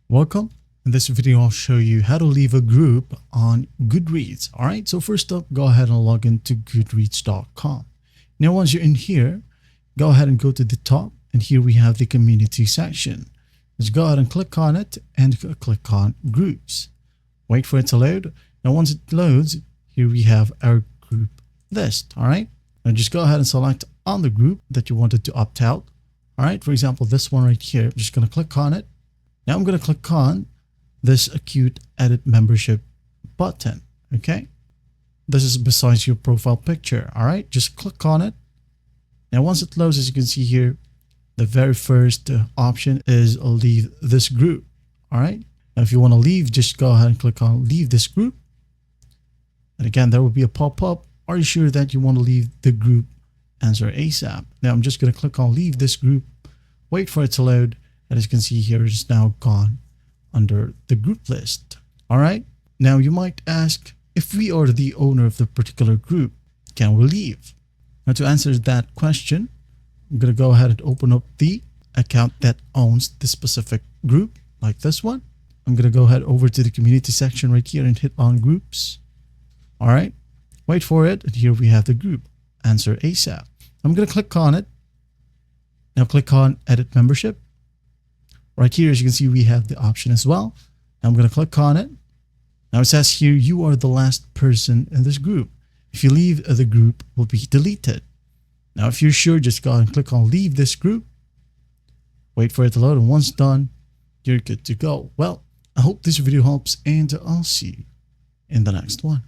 Welcome. In this video, I'll show you how to leave a group on Goodreads. All right. So first up, go ahead and log into goodreads.com. Now, once you're in here, go ahead and go to the top. And here we have the community section. Let's go ahead and click on it and click on groups. Wait for it to load. Now, once it loads, here we have our group list. All right. Now just go ahead and select on the group that you wanted to opt out. All right. For example, this one right here, I'm just going to click on it. Now I'm going to click on this acute edit membership button. Okay. This is besides your profile picture. All right. Just click on it. Now, once it loads, as you can see here, the very first option is leave this group. All right. Now, if you want to leave, just go ahead and click on leave this group. And again, there will be a pop-up. Are you sure that you want to leave the group? Answer ASAP. Now I'm just going to click on leave this group. Wait for it to load. And as you can see here, it's now gone under the group list. All right. Now you might ask, if we are the owner of the particular group, can we leave? Now to answer that question, I'm going to go ahead and open up the account that owns the specific group, like this one. I'm going to go ahead over to the community section right here and hit on groups. All right. Wait for it. And here we have the group. Answer ASAP. I'm going to click on it. Now click on edit membership. Right here, as you can see, we have the option as well. Now I'm going to click on it. Now it says here, you are the last person in this group. If you leave, the group will be deleted. Now, if you're sure, just go ahead and click on leave this group. Wait for it to load. And once done, you're good to go. Well, I hope this video helps, and I'll see you in the next one.